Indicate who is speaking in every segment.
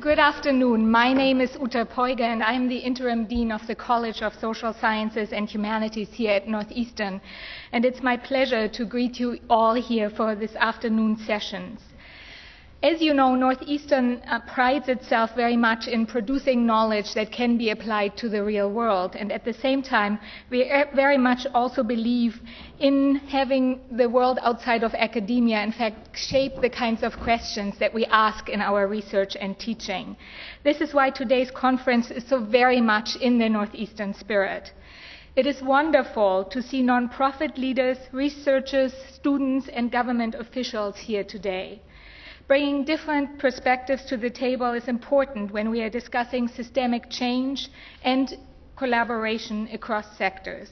Speaker 1: Good afternoon. My name is Uta Poiga, and I am the Interim Dean of the College of Social Sciences and Humanities here at Northeastern. And it's my pleasure to greet you all here for this afternoon sessions. As you know, Northeastern prides itself very much in producing knowledge that can be applied to the real world. And at the same time, we very much also believe in having the world outside of academia, in fact, shape the kinds of questions that we ask in our research and teaching. This is why today's conference is so very much in the Northeastern spirit. It is wonderful to see nonprofit leaders, researchers, students, and government officials here today. Bringing different perspectives to the table is important when we are discussing systemic change and collaboration across sectors.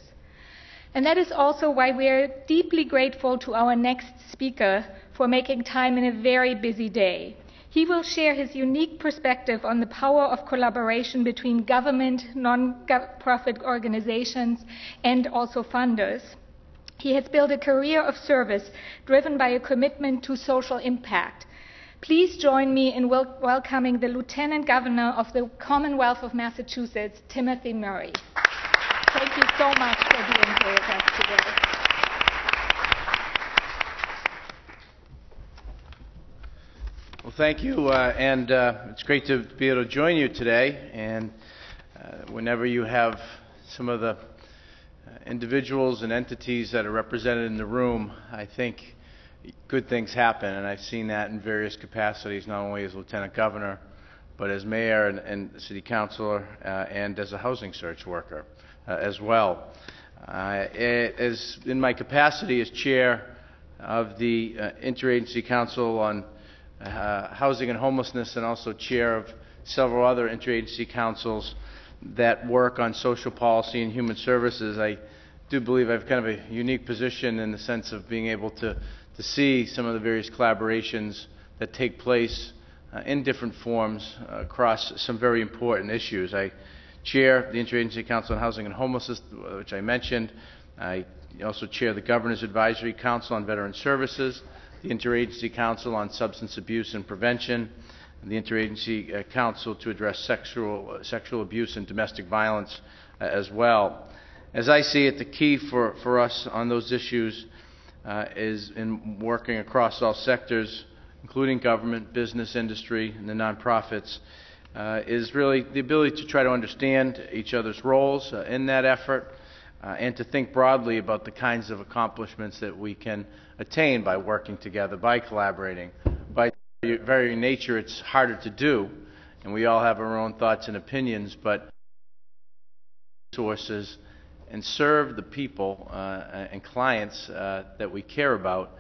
Speaker 1: And that is also why we are deeply grateful to our next speaker for making time in a very busy day. He will share his unique perspective on the power of collaboration between government, non-profit organizations, and also funders. He has built a career of service driven by a commitment to social impact. Please join me in welcoming the Lieutenant Governor of the Commonwealth of Massachusetts, Timothy Murray. Thank you so much for being here with us today.
Speaker 2: Well, thank you, and it's great to be able to join you today. And whenever you have some of the individuals and entities that are represented in the room, I think good things happen, and I've seen that in various capacities, not only as Lieutenant Governor, but as Mayor and City Councilor, and as a housing search worker as well. As in my capacity as Chair of the Interagency Council on Housing and Homelessness, and also Chair of several other Interagency Councils that work on social policy and human services, I do believe I have kind of a unique position in the sense of being able to see some of the various collaborations that take place in different forms across some very important issues. I chair the Interagency Council on Housing and Homelessness, which I mentioned. I also chair the Governor's Advisory Council on Veteran Services, the Interagency Council on Substance Abuse and Prevention, and the Interagency Council to address sexual abuse and domestic violence as well. As I see it, the key for us on those issues is in working across all sectors, including government, business, industry, and the nonprofits, is really the ability to try to understand each other's roles in that effort, and to think broadly about the kinds of accomplishments that we can attain by working together, by collaborating. By very nature, it's harder to do, and we all have our own thoughts and opinions, but resources and serve the people and clients that we care about,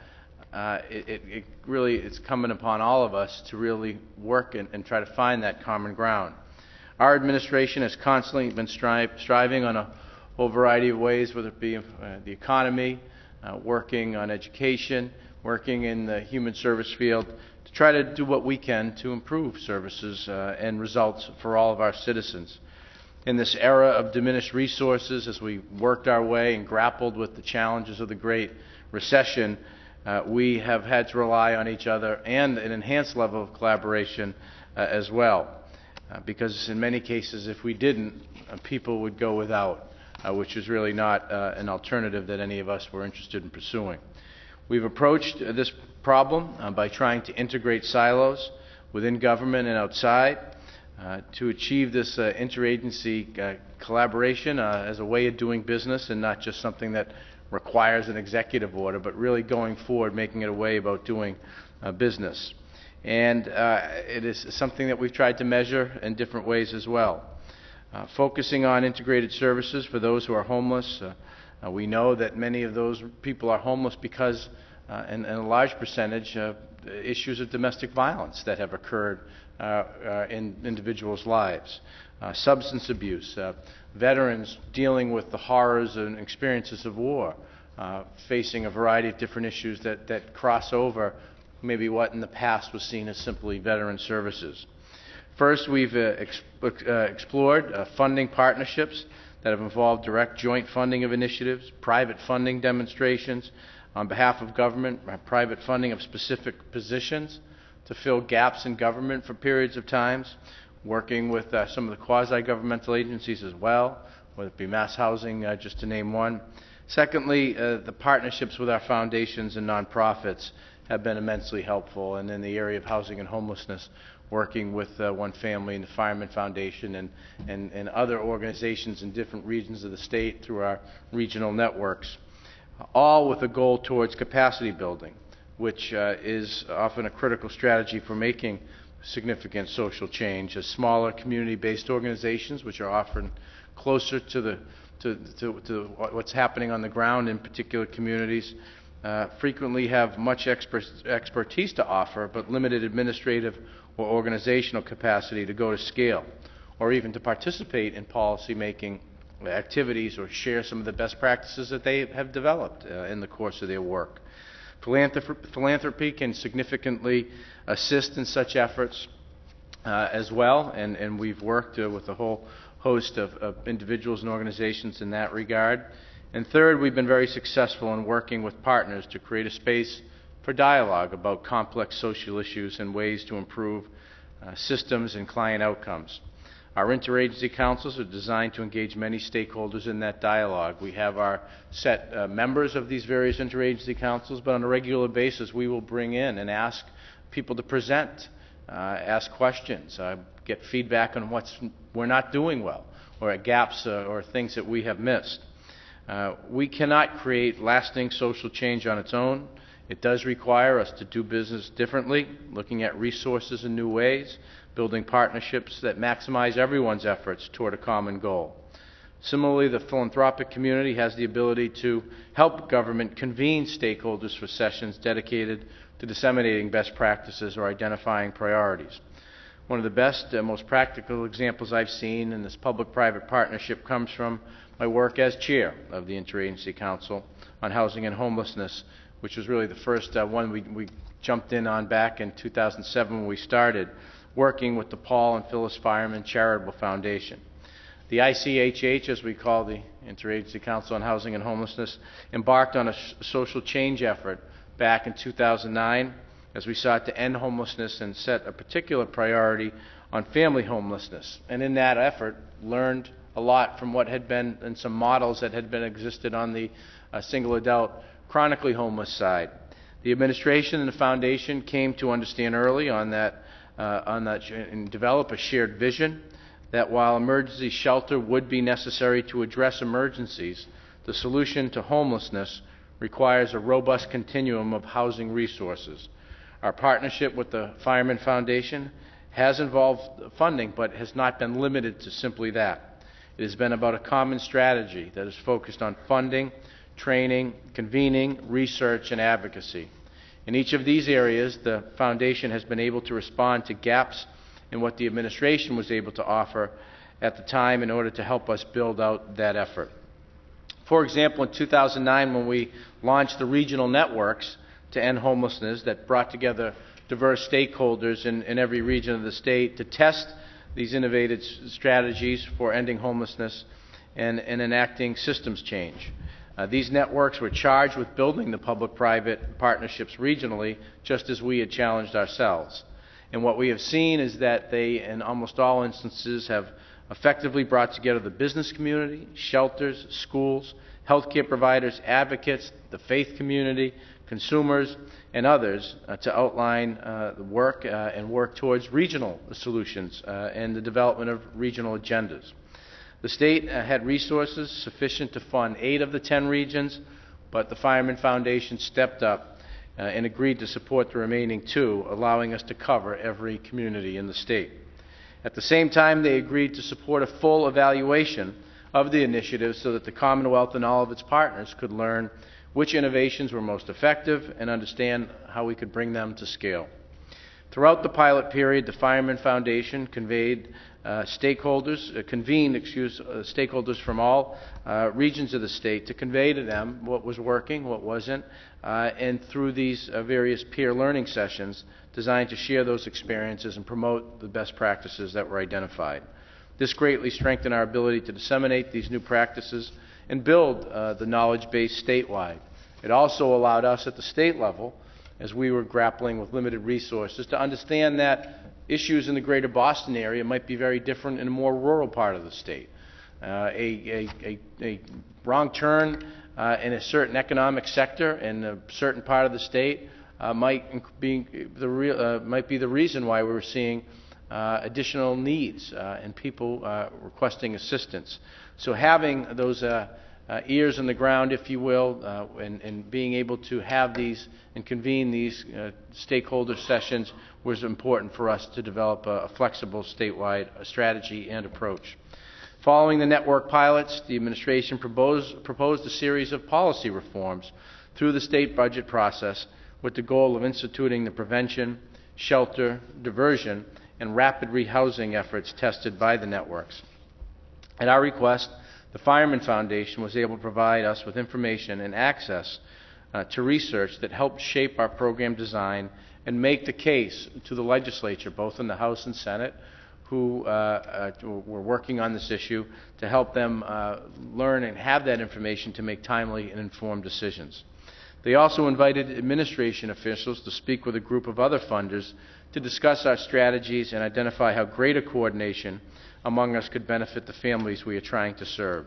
Speaker 2: it really is incumbent upon all of us to really work and try to find that common ground. Our administration has constantly been striving on a whole variety of ways, whether it be the economy, working on education, working in the human service field, to try to do what we can to improve services and results for all of our citizens. In this era of diminished resources, as we worked our way and grappled with the challenges of the Great Recession, we have had to rely on each other and an enhanced level of collaboration as well. Because in many cases, if we didn't, people would go without, which is really not an alternative that any of us were interested in pursuing. We've approached this problem by trying to integrate silos within government and outside, to achieve this interagency collaboration as a way of doing business, and not just something that requires an executive order, but really going forward, making it a way about doing business. And it is something that we've tried to measure in different ways as well. Focusing on integrated services for those who are homeless. We know that many of those people are homeless because, and a large percentage, issues of domestic violence that have occurred in individuals' lives. Substance abuse, veterans dealing with the horrors and experiences of war, facing a variety of different issues that cross over maybe what in the past was seen as simply veteran services. First, we've explored funding partnerships that have involved direct joint funding of initiatives, private funding demonstrations on behalf of government, private funding of specific positions to fill gaps in government for periods of times, working with some of the quasi-governmental agencies as well, whether it be mass housing, just to name one. Secondly, the partnerships with our foundations and nonprofits have been immensely helpful, and in the area of housing and homelessness, working with One Family and the Fireman Foundation and other organizations in different regions of the state through our regional networks, all with a goal towards capacity building, which is often a critical strategy for making significant social change. As smaller community-based organizations, which are often closer to what's happening on the ground in particular communities, frequently have much expertise to offer, but limited administrative or organizational capacity to go to scale, or even to participate in policy-making activities or share some of the best practices that they have developed in the course of their work. Philanthropy can significantly assist in such efforts as well, and we've worked with a whole host of individuals and organizations in that regard. And third, we've been very successful in working with partners to create a space for dialogue about complex social issues and ways to improve systems and client outcomes. Our Interagency Councils are designed to engage many stakeholders in that dialogue. We have our set members of these various Interagency Councils, but on a regular basis we will bring in and ask people to present, ask questions, get feedback on what we're not doing well, or gaps or things that we have missed. We cannot create lasting social change on its own. It does require us to do business differently, looking at resources in new ways, building partnerships that maximize everyone's efforts toward a common goal. Similarly, the philanthropic community has the ability to help government convene stakeholders for sessions dedicated to disseminating best practices or identifying priorities. One of the best, most practical examples I've seen in this public-private partnership comes from my work as chair of the Interagency Council on Housing and Homelessness, which was really the first one we jumped in on back in 2007 when we started working with the Paul and Phyllis Fireman Charitable Foundation. The ICHH, as we call the Interagency Council on Housing and Homelessness, embarked on a social change effort back in 2009 as we sought to end homelessness and set a particular priority on family homelessness. And in that effort, learned a lot from what had been and some models that had been existed on the single adult chronically homeless side. The administration and the foundation came to understand early on that and develop a shared vision that while emergency shelter would be necessary to address emergencies, the solution to homelessness requires a robust continuum of housing resources. Our partnership with the Fireman Foundation has involved funding, but has not been limited to simply that. It has been about a common strategy that is focused on funding, training, convening, research, and advocacy. In each of these areas, the Foundation has been able to respond to gaps in what the administration was able to offer at the time in order to help us build out that effort. For example, in 2009, when we launched the regional networks to end homelessness that brought together diverse stakeholders in every region of the state to test these innovative strategies for ending homelessness and enacting systems change. These networks were charged with building the public-private partnerships regionally, just as we had challenged ourselves. And what we have seen is that they, in almost all instances, have effectively brought together the business community, shelters, schools, healthcare providers, advocates, the faith community, consumers, and others to outline the work and work towards regional solutions and the development of regional agendas. The state had resources sufficient to fund 8 of the 10 regions, but the Fireman Foundation stepped up and agreed to support the remaining 2, allowing us to cover every community in the state. At the same time, they agreed to support a full evaluation of the initiative so that the Commonwealth and all of its partners could learn which innovations were most effective and understand how we could bring them to scale. Throughout the pilot period, the Fireman Foundation convened stakeholders from all regions of the state to convey to them what was working, what wasn't, and through these various peer learning sessions designed to share those experiences and promote the best practices that were identified. This greatly strengthened our ability to disseminate these new practices and build the knowledge base statewide. It also allowed us at the state level as we were grappling with limited resources, to understand that issues in the greater Boston area might be very different in a more rural part of the state. A wrong turn in a certain economic sector in a certain part of the state might be the reason why we're seeing additional needs and people requesting assistance. So having those ears on the ground, if you will, and being able to have these and convene these stakeholder sessions was important for us to develop a flexible statewide strategy and approach. Following the network pilots, the administration proposed a series of policy reforms through the state budget process with the goal of instituting the prevention, shelter, diversion, and rapid rehousing efforts tested by the networks. At our request, the Fireman Foundation was able to provide us with information and access to research that helped shape our program design and make the case to the legislature, both in the House and Senate, who were working on this issue, to help them learn and have that information to make timely and informed decisions. They also invited administration officials to speak with a group of other funders to discuss our strategies and identify how greater coordination among us could benefit the families we are trying to serve.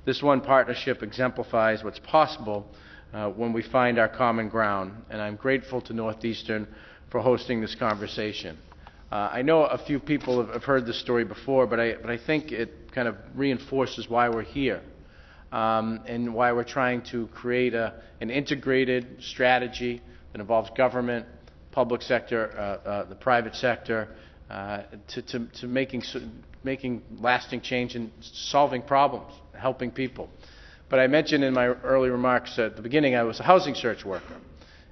Speaker 2: This one partnership exemplifies what's possible when we find our common ground, and I'm grateful to Northeastern for hosting this conversation. I know a few people have heard this story before, but I think it kind of reinforces why we're here and why we're trying to create an integrated strategy that involves government, public sector, the private sector, to making lasting change and solving problems, helping people. But I mentioned in my early remarks at the beginning I was a housing search worker.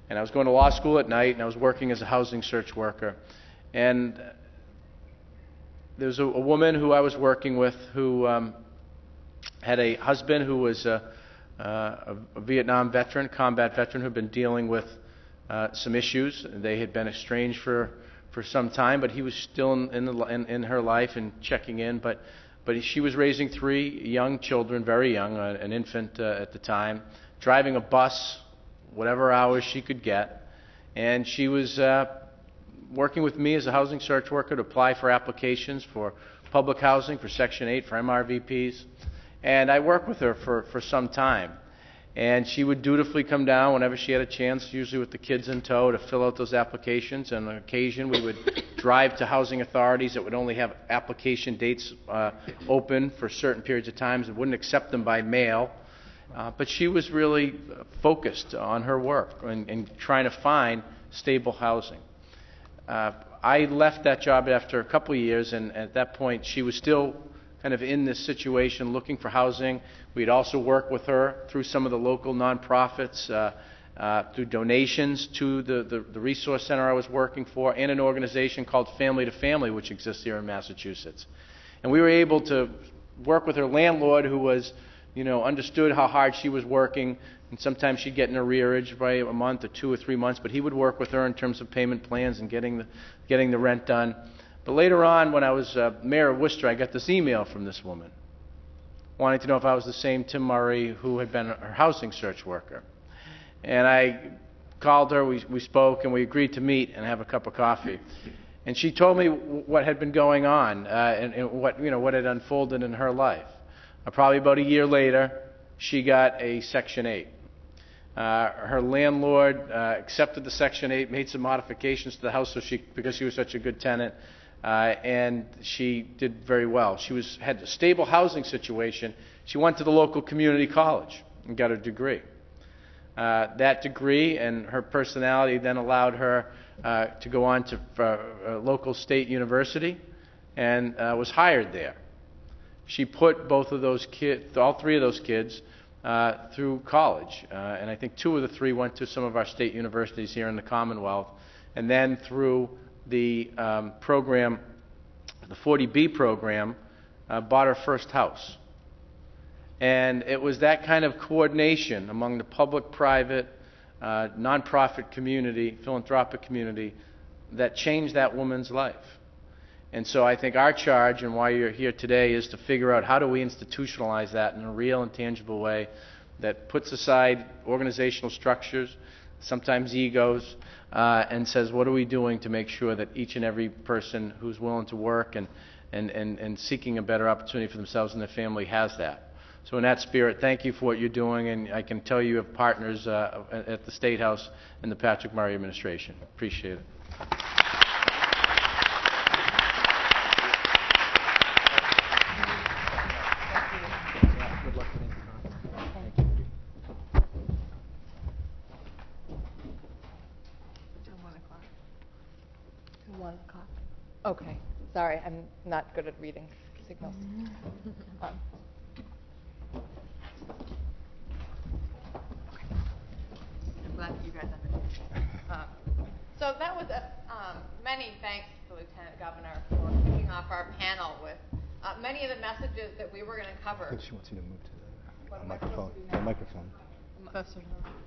Speaker 2: And I was going to law school at night, and I was working as a housing search worker. And there was a woman who I was working with who had a husband who was a Vietnam veteran, combat veteran, who had been dealing with some issues. They had been estranged for some time, but he was still in her life and checking in. But she was raising 3 young children, very young, an infant at the time, driving a bus, whatever hours she could get, and she was working with me as a housing search worker to apply for applications for public housing, for Section 8, for MRVPs, and I worked with her for some time. And she would dutifully come down whenever she had a chance, usually with the kids in tow, to fill out those applications. And on occasion, we would drive to housing authorities that would only have application dates open for certain periods of time and wouldn't accept them by mail. But she was really focused on her work and trying to find stable housing. I left that job after a couple of years, and at that point, she was still kind of in this situation looking for housing. We'd also worked with her through some of the local nonprofits, through donations to the resource center I was working for, and an organization called Family to Family, which exists here in Massachusetts. And we were able to work with her landlord, who was, understood how hard she was working, and sometimes she'd get an arrearage by a month or 2 or 3 months, but he would work with her in terms of payment plans and getting the rent done. But later on, when I was mayor of Worcester, I got this email from this woman wanting to know if I was the same Tim Murray who had been her housing search worker. And I called her, we spoke, and we agreed to meet and have a cup of coffee. And she told me what had been going on and what had unfolded in her life. Probably about a year later, she got a Section 8. Her landlord accepted the Section 8, made some modifications to the house because she was such a good tenant, and she did very well. She had a stable housing situation. She went to the local community college and got her degree. That degree and her personality then allowed her to go on to a local state university and was hired there. She put both of those kids, all 3 of those kids, through college, and I think 2 of the 3 went to some of our state universities here in the Commonwealth, and then through the program, the 40B program, bought her first house. And it was that kind of coordination among the public-private, nonprofit community, philanthropic community, that changed that woman's life. And so I think our charge, and why you're here today, is to figure out how do we institutionalize that in a real and tangible way that puts aside organizational structures, sometimes egos, and says, what are we doing to make sure that each and every person who's willing to work and seeking a better opportunity for themselves and their family has that. So in that spirit, thank you for what you're doing, and I can tell you have partners at the State House and the Patrick Murray administration. Appreciate it.
Speaker 3: Okay. Sorry, I'm not good at reading signals. I'm glad that you guys understand. So that was many thanks to the Lieutenant Governor for kicking off our panel with many of the messages that we were going to cover.
Speaker 4: She wants you to move to the microphone. The microphone.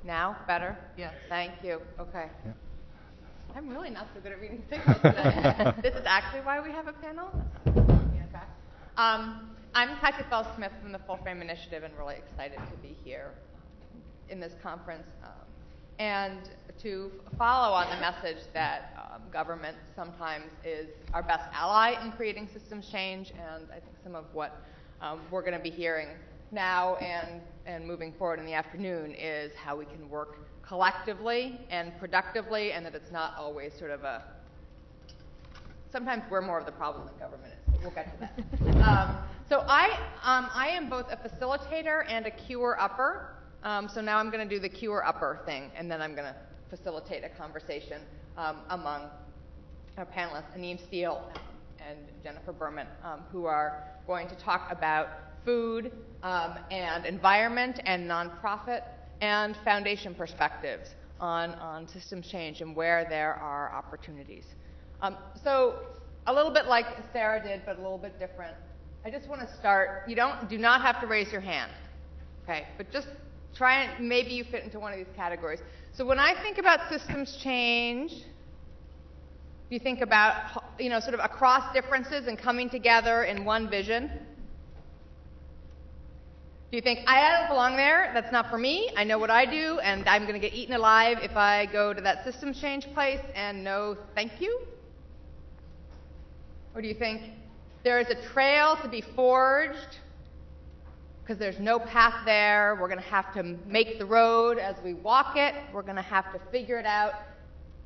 Speaker 3: Now? Better?
Speaker 5: Yes.
Speaker 3: Thank you. Okay.
Speaker 4: Yeah.
Speaker 3: I'm really not so good at reading signals today. This is actually why we have a panel? Okay. I'm Katya Fels Smyth from the Full Frame Initiative and really excited to be here in this conference and to follow on the message that government sometimes is our best ally in creating systems change, and I think some of what we're going to be hearing now and moving forward in the afternoon is how we can work collectively and productively, and that it's not always sort of a, sometimes we're more of the problem than government is, but we'll get to that. So I am both a facilitator and a queuer-upper. So now I'm going to do the queuer-upper thing, and then I'm going to facilitate a conversation among our panelists, Anim and Jennifer Berman, who are going to talk about food and environment and nonprofit and foundation perspectives on systems change and where there are opportunities. So a little bit like Sarah did, but a little bit different. I just want to start. You do not have to raise your hand, okay? But just try and maybe you fit into one of these categories. So when I think about systems change, you think about sort of across differences and coming together in one vision. Do you think, I don't belong there, that's not for me, I know what I do, and I'm going to get eaten alive if I go to that systems change place, and no thank you? Or do you think, there is a trail to be forged, because there's no path there, we're going to have to make the road as we walk it, we're going to have to figure it out,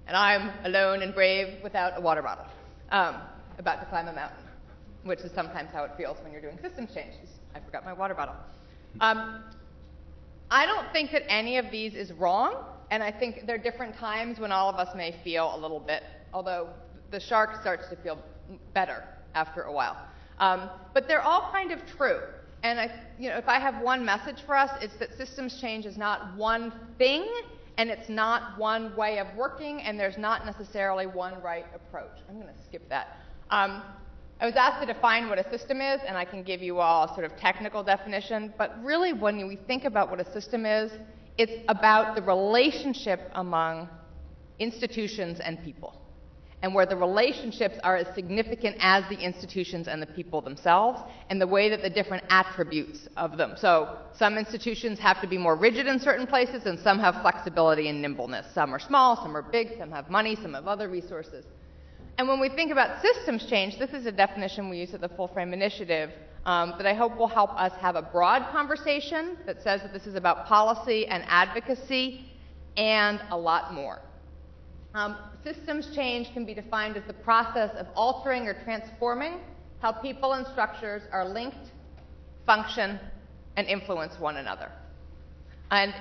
Speaker 3: and I'm alone and brave without a water bottle, about to climb a mountain, which is sometimes how it feels when you're doing systems change. I forgot my water bottle. I don't think that any of these is wrong, and I think there are different times when all of us may feel a little bit, although the shark starts to feel better after a while. But they're all kind of true. And if I have one message for us, it's that systems change is not one thing, and it's not one way of working, and there's not necessarily one right approach. I'm going to skip that. I was asked to define what a system is, and I can give you all a sort of technical definition, but really when we think about what a system is, it's about the relationship among institutions and people, and where the relationships are as significant as the institutions and the people themselves, and the way that the different attributes of them. So some institutions have to be more rigid in certain places, and some have flexibility and nimbleness. Some are small, some are big, some have money, some have other resources. And when we think about systems change, this is a definition we use at the Full Frame Initiative that I hope will help us have a broad conversation that says that this is about policy and advocacy and a lot more. Systems change can be defined as the process of altering or transforming how people and structures are linked, function, and influence one another. And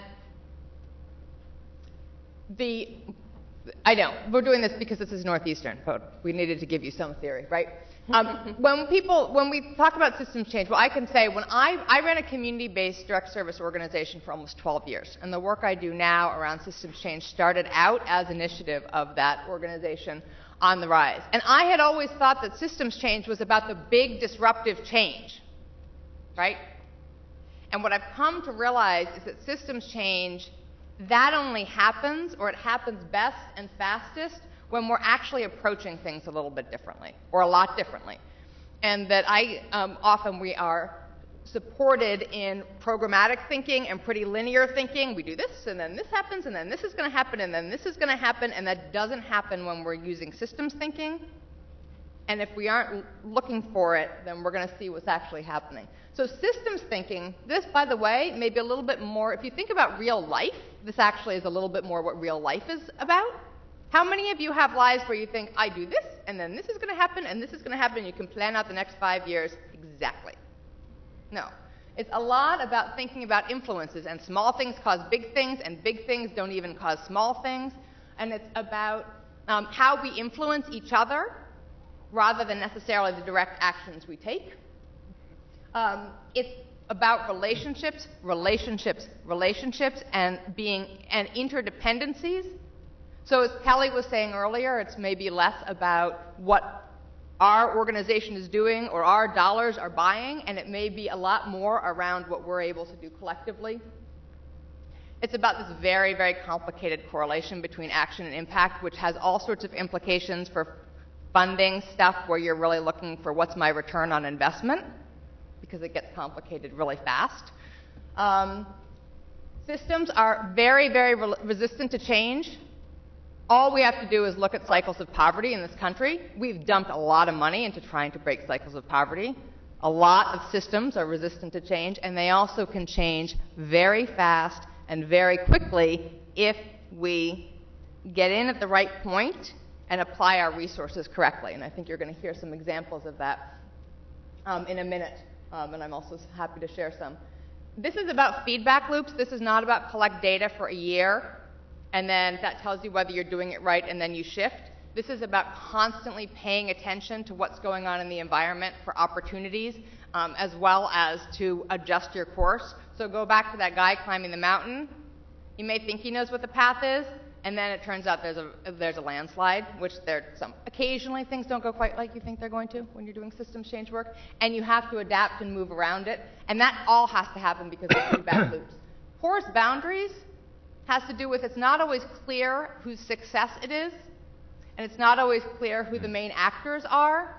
Speaker 3: I know, we're doing this because this is Northeastern, but we needed to give you some theory, right? When we talk about systems change, well, I can say when I ran a community-based direct service organization for almost 12 years, and the work I do now around systems change started out as initiative of that organization on the rise. And I had always thought that systems change was about the big disruptive change, right? And what I've come to realize is that systems change, that only happens, or it happens best and fastest, when we're actually approaching things a little bit differently, or a lot differently. And that often we are supported in programmatic thinking and pretty linear thinking. We do this, and then this happens, and then this is going to happen, and then this is going to happen, and that doesn't happen when we're using systems thinking. And if we aren't looking for it, then we're going to see what's actually happening. So systems thinking, this, by the way, may be a little bit more, if you think about real life, this actually is a little bit more what real life is about. How many of you have lives where you think, I do this, and then this is going to happen, and this is going to happen, and you can plan out the next 5 years exactly? No. It's a lot about thinking about influences, and small things cause big things, and big things don't even cause small things. And it's about how we influence each other rather than necessarily the direct actions we take. It's about relationships, and interdependencies. So as Kelly was saying earlier, it's maybe less about what our organization is doing or our dollars are buying, and it may be a lot more around what we're able to do collectively. It's about this very, very complicated correlation between action and impact, which has all sorts of implications for funding stuff where you're really looking for what's my return on investment, because it gets complicated really fast. Systems are very, very resistant to change. All we have to do is look at cycles of poverty in this country. We've dumped a lot of money into trying to break cycles of poverty. A lot of systems are resistant to change, and they also can change very fast and very quickly if we get in at the right point and apply our resources correctly. And I think you're going to hear some examples of that in a minute, and I'm also happy to share some. This is about feedback loops. This is not about collect data for a year, and then that tells you whether you're doing it right, and then you shift. This is about constantly paying attention to what's going on in the environment for opportunities, as well as to adjust your course. So go back to that guy climbing the mountain. You may think he knows what the path is, and then it turns out there's a landslide, which occasionally things don't go quite like you think they're going to when you're doing systems change work, and you have to adapt and move around it, and that all has to happen because of feedback loops. Porous boundaries has to do with it's not always clear whose success it is, and it's not always clear who the main actors are.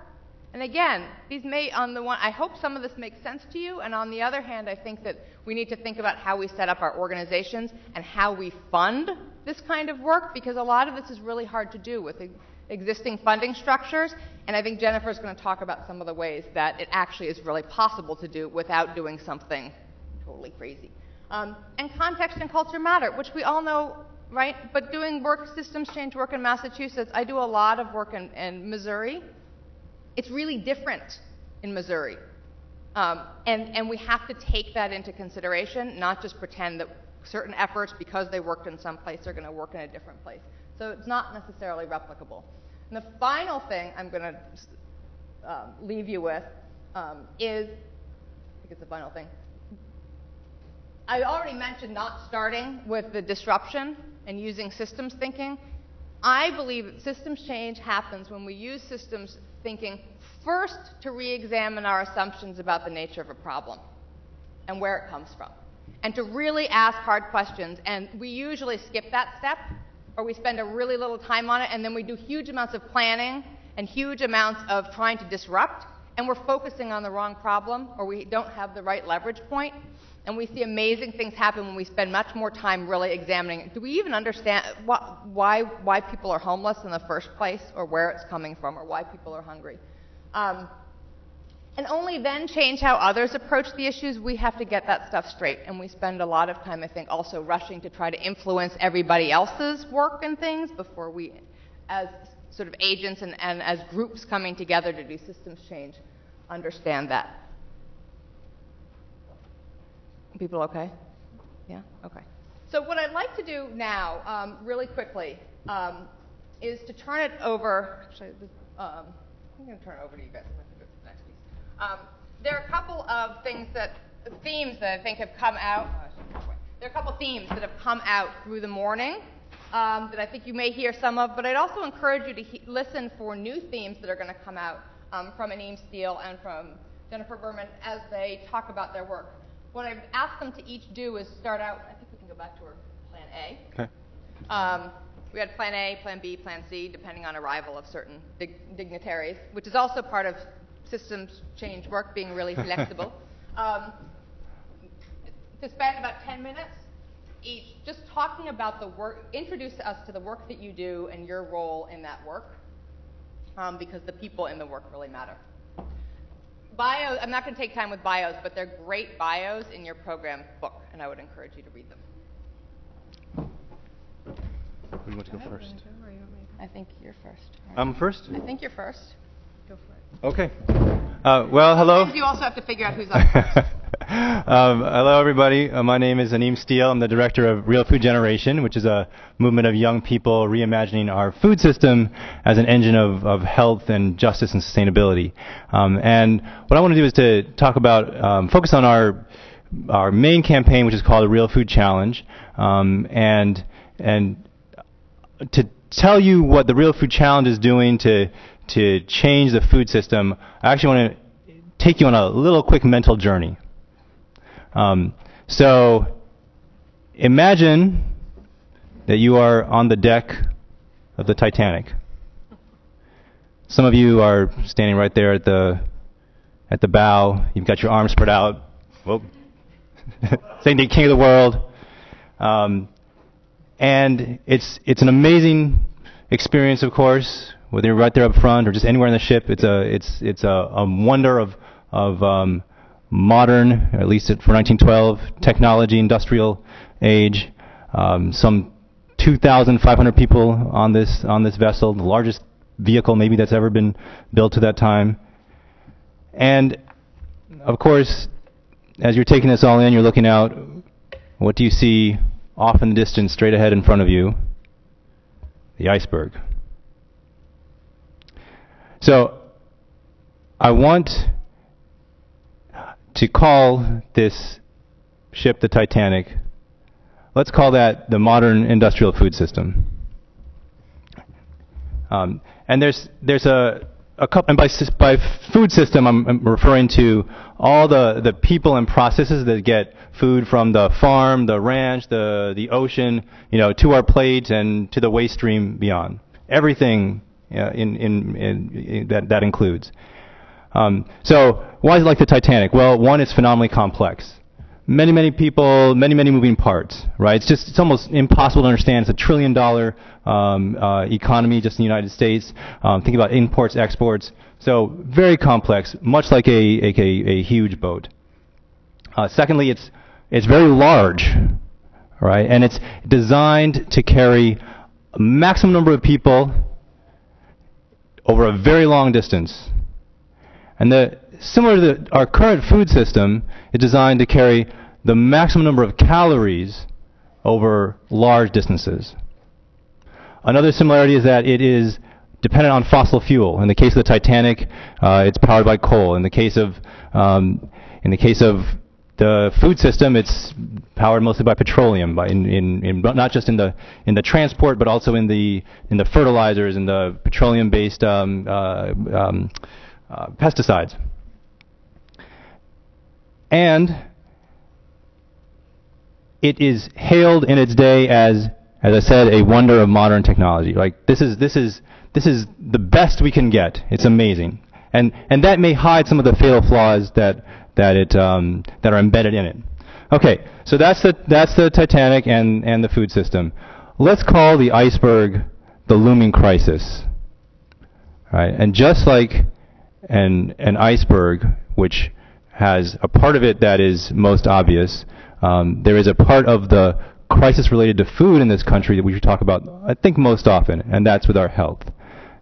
Speaker 3: And again, these may, on the one, I hope some of this makes sense to you, and on the other hand, I think that we need to think about how we set up our organizations and how we fund this kind of work, because a lot of this is really hard to do with existing funding structures, and I think Jennifer's going to talk about some of the ways that it actually is really possible to do without doing something totally crazy. And context and culture matter, which we all know, right? But doing work, systems change work in Massachusetts, I do a lot of work in Missouri. It's really different in Missouri. And we have to take that into consideration, not just pretend that certain efforts, because they worked in some place, are going to work in a different place. So it's not necessarily replicable. And the final thing I'm going to leave you with is, I think it's the final thing. I already mentioned not starting with the disruption and using systems thinking. I believe that systems change happens when we use systems thinking first to re-examine our assumptions about the nature of a problem and where it comes from, and to really ask hard questions. And we usually skip that step, or we spend a really little time on it, and then we do huge amounts of planning and huge amounts of trying to disrupt, and we're focusing on the wrong problem, or we don't have the right leverage point. And we see amazing things happen when we spend much more time really examining, do we even understand why people are homeless in the first place, or where it's coming from, or why people are hungry? And only then change how others approach the issues. We have to get that stuff straight. And we spend a lot of time, I think, also rushing to try to influence everybody else's work and things before we, as sort of agents and as groups coming together to do systems change, understand that. People okay? Yeah? Okay. So what I'd like to do now, really quickly, is to turn it over. Actually, I'm going to turn it over to you guys. I'm going to go to the next piece. There are a couple of themes that I think have come out. There are a couple themes that have come out through the morning that I think you may hear some of, but I'd also encourage you to listen for new themes that are going to come out from Anim Steele and from Jennifer Berman as they talk about their work. What I've asked them to each do is start out, I think we can go back to our plan A. Okay. We had plan A, plan B, plan C, depending on arrival of certain dignitaries, which is also part of systems change work, being really flexible. to spend about 10 minutes each just talking about the work, introduce us to the work that you do and your role in that work, because the people in the work really matter. Bios, I'm not going to take time with bios, but they're great bios in your program book, and I would encourage you to read them.
Speaker 4: Who you want to go first?
Speaker 3: I think you're first.
Speaker 4: I'm first?
Speaker 3: I think you're first. Go for it.
Speaker 4: Okay. Well, hello.
Speaker 3: Sometimes you also have to figure out who's up first.
Speaker 4: Hello, everybody. My name is Anim. I'm the director of Real Food Generation, which is a movement of young people reimagining our food system as an engine of health and justice and sustainability. And what I want to do is to talk about, focus on our main campaign, which is called the Real Food Challenge, and to tell you what the Real Food Challenge is doing to change the food system. I actually want to take you on a little quick mental journey. So imagine that you are on the deck of the Titanic. Some of you are standing right there at the bow. You've got your arms spread out. Whoa. Saying the king of the world. And it's an amazing experience, of course, whether you're right there up front or just anywhere in the ship. It's a wonder of modern, at least for 1912, technology, industrial age. Some 2,500 people on this vessel, the largest vehicle maybe that's ever been built to that time. And of course, as you're taking this all in, you're looking out. What do you see off in the distance, straight ahead in front of you? The iceberg. So I want to call this ship the Titanic. Let's call that the modern industrial food system. And there's a couple, and by food system I'm referring to all the people and processes that get food from the farm, the ranch, the ocean, to our plate and to the waste stream beyond. Everything that includes. So why is it like the Titanic? Well, one, it's phenomenally complex. Many people, many moving parts, right? It's almost impossible to understand. It's $1 trillion economy just in the United States. Think about imports, exports. So very complex, much like a huge boat. Secondly, it's very large, right? And it's designed to carry a maximum number of people over a very long distance. And similar to our current food system, it's designed to carry the maximum number of calories over large distances. Another similarity is that it is dependent on fossil fuel. In the case of the Titanic, it's powered by coal. In the case of the food system, it's powered mostly by petroleum, not just in the transport, but also in the fertilizers and the petroleum-based pesticides. And it is hailed in its day as I said, a wonder of modern technology. Like this is the best we can get. It's amazing, and that may hide some of the fatal flaws that are embedded in it. Okay, so that's the Titanic and the food system. Let's call the iceberg the looming crisis. Right, and just like an iceberg, which has a part of it that is most obvious, there is a part of the crisis related to food in this country that we should talk about, I think, most often, and that's with our health.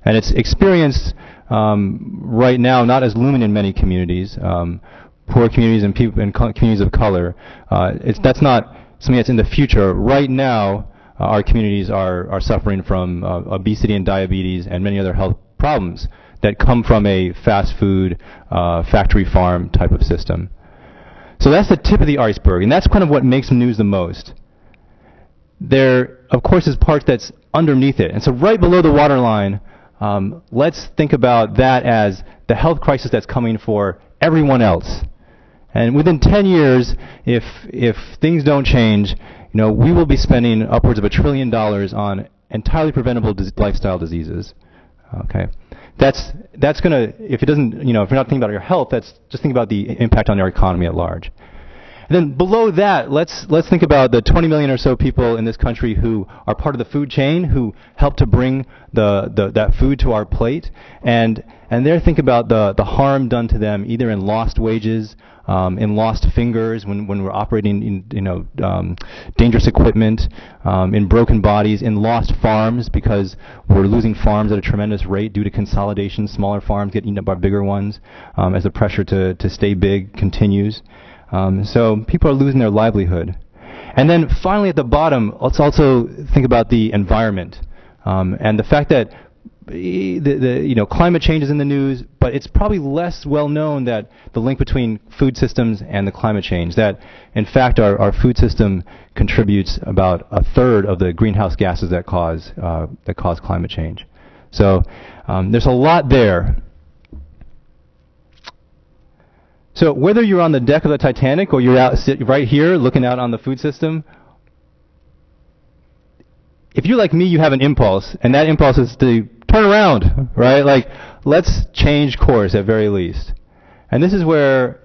Speaker 4: And it's experienced right now not as looming in many communities, poor communities and people and communities of color. That's not something that's in the future. Right now, our communities are suffering from obesity and diabetes and many other health problems that come from a fast food, factory farm type of system. So that's the tip of the iceberg, and that's kind of what makes news the most. There, of course, is part that's underneath it. And so right below the waterline, let's think about that as the health crisis that's coming for everyone else. And within 10 years, if things don't change, we will be spending upwards of $1 trillion on entirely preventable lifestyle diseases. Okay. that's going to, if it doesn't, you know, if you're not thinking about your health, that's just think about the impact on your economy at large. And then below that, let's think about the 20 million or so people in this country who are part of the food chain, who help to bring that food to our plate, and they're thinking about the harm done to them, either in lost wages, in lost fingers when we're operating in, you know, dangerous equipment, in broken bodies, in lost farms because we're losing farms at a tremendous rate due to consolidation. Smaller farms get eaten up by bigger ones as the pressure to stay big continues. So people are losing their livelihood. And then finally at the bottom, let's also think about the environment and the fact that you know, climate change is in the news, but it's probably less well known that the link between food systems and the climate change, that in fact our food system contributes about a third of the greenhouse gases that cause climate change. So there's a lot there. So whether you're on the deck of the Titanic or you're out right here looking out on the food system, if you're like me, you have an impulse, and that impulse is to turn around, right? Like, let's change course at very least. And this is where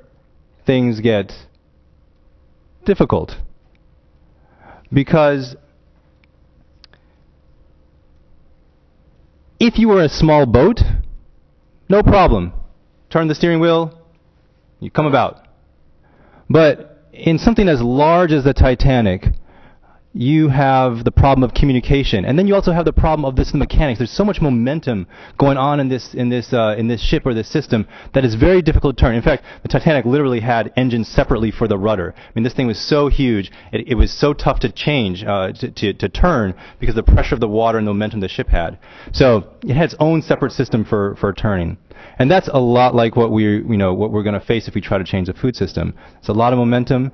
Speaker 4: things get difficult. Because if you were a small boat, no problem. Turn the steering wheel, you come about. But in something as large as the Titanic, you have the problem of communication, and then you also have the problem of the mechanics. There's so much momentum going on in this ship or this system that is very difficult to turn. In fact, the Titanic literally had engines separately for the rudder. I mean, this thing was so huge, it was so tough to change, to turn because of the pressure of the water and the momentum the ship had. So it had its own separate system for turning. And that's a lot like what we're going to face if we try to change the food system. It's a lot of momentum,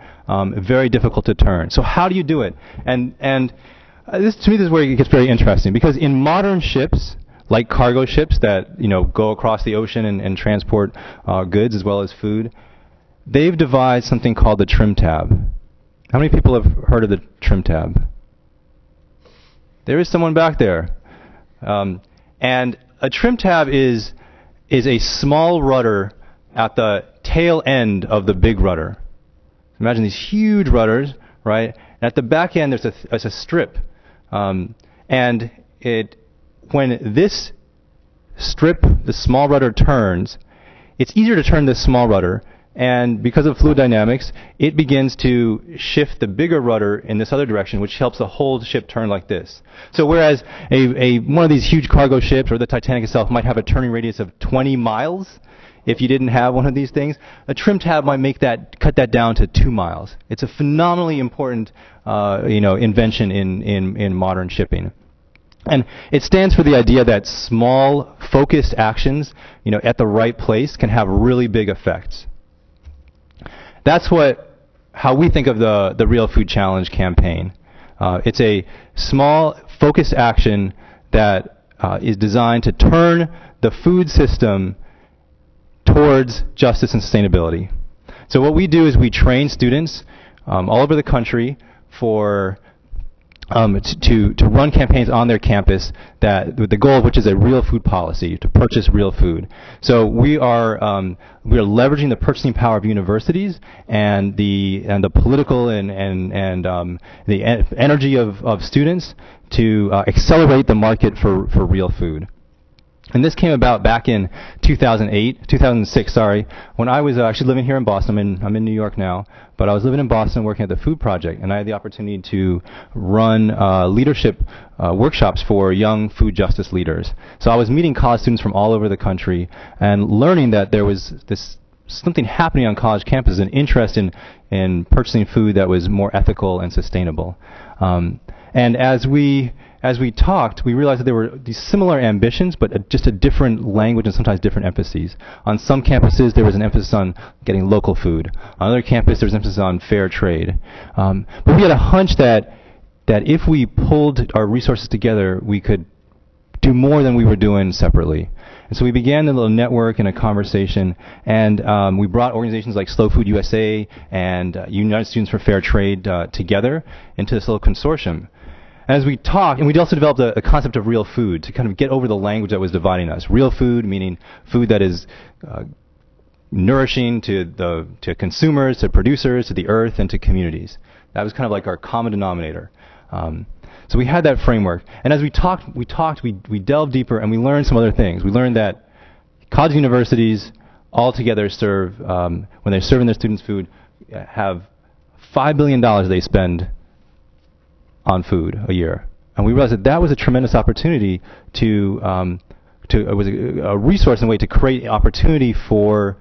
Speaker 4: very difficult to turn. So how do you do it? And this, to me, this is where it gets very interesting, because in modern ships, like cargo ships that go across the ocean and transport goods as well as food, they've devised something called the trim tab. How many people have heard of the trim tab? There is someone back there. And a trim tab is a small rudder at the tail end of the big rudder. Imagine these huge rudders, right? And at the back end, there's a strip. And when this strip, the small rudder, turns, it's easier to turn this small rudder. And because of fluid dynamics, it begins to shift the bigger rudder in this other direction, which helps the whole ship turn like this. So whereas one of these huge cargo ships, or the Titanic itself, might have a turning radius of 20 miles, if you didn't have one of these things, a trim tab might cut that down to 2 miles. It's a phenomenally important invention in modern shipping. And it stands for the idea that small, focused actions at the right place can have really big effects. That's how we think of the Real Food Challenge campaign. It's a small, focused action that is designed to turn the food system towards justice and sustainability. So what we do is we train students all over the country to run campaigns on their campus with the goal of which is a real food policy, to purchase real food. So we are leveraging the purchasing power of universities and the political and the energy of students to accelerate the market for real food. And this came about back in 2006, when I was actually living here in Boston. I'm in New York now, but I was living in Boston working at the Food Project, and I had the opportunity to run leadership workshops for young food justice leaders. So I was meeting college students from all over the country and learning that there was something happening on college campuses, an interest in purchasing food that was more ethical and sustainable. And as we talked, we realized that there were these similar ambitions, but just a different language and sometimes different emphases. On some campuses, there was an emphasis on getting local food. On other campuses, there was an emphasis on fair trade. But we had a hunch that if we pulled our resources together, we could do more than we were doing separately. And so we began a little network and a conversation, and we brought organizations like Slow Food USA and United Students for Fair Trade together into this little consortium. as we talked, and we also developed a concept of real food to kind of get over the language that was dividing us. Real food, meaning food that is nourishing to consumers, to producers, to the earth, and to communities. That was kind of like our common denominator. So we had that framework. And as we delved deeper, and we learned some other things. We learned that college universities altogether serve, when they're serving their students food, have $5 billion they spend on food a year. And we realized that was a tremendous opportunity it was a resource and a way to create opportunity for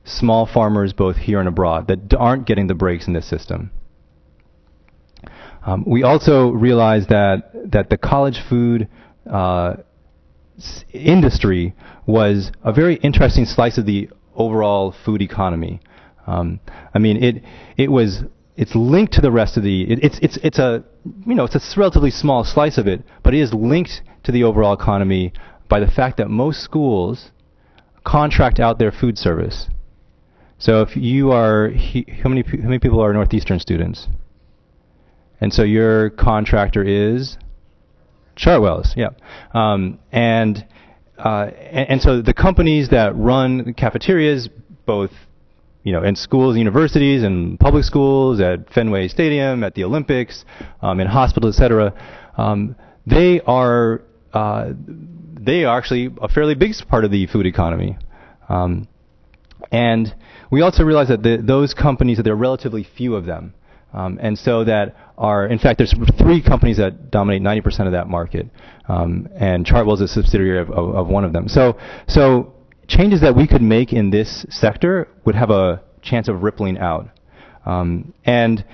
Speaker 4: small farmers both here and abroad that aren't getting the breaks in this system. We also realized that the college food industry was a very interesting slice of the overall food economy. I mean, it's linked to the rest of the. It's a relatively small slice of it, but it is linked to the overall economy by the fact that most schools contract out their food service. So if you are, how many people are Northeastern students? And so your contractor is Chartwell's, yeah. And so the companies that run the cafeterias, both in schools, universities, and public schools, at Fenway Stadium, at the Olympics, in hospitals, etc., they are actually a fairly big part of the food economy. And we also realize that those companies, that there are relatively few of them. And so that in fact, there's 3 companies that dominate 90% of that market. And Chartwell's is a subsidiary of one of them. So changes that we could make in this sector would have a chance of rippling out. The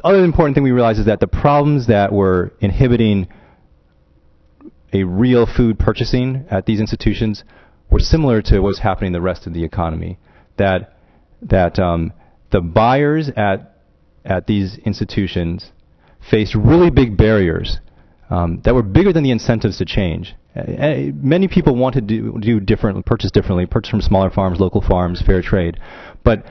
Speaker 4: other important thing we realized is that the problems that were inhibiting a real food purchasing at these institutions were similar to what's happening in the rest of the economy. That the buyers at these institutions faced really big barriers that were bigger than the incentives to change. Many people want to do different, purchase differently, purchase from smaller farms, local farms, fair trade, but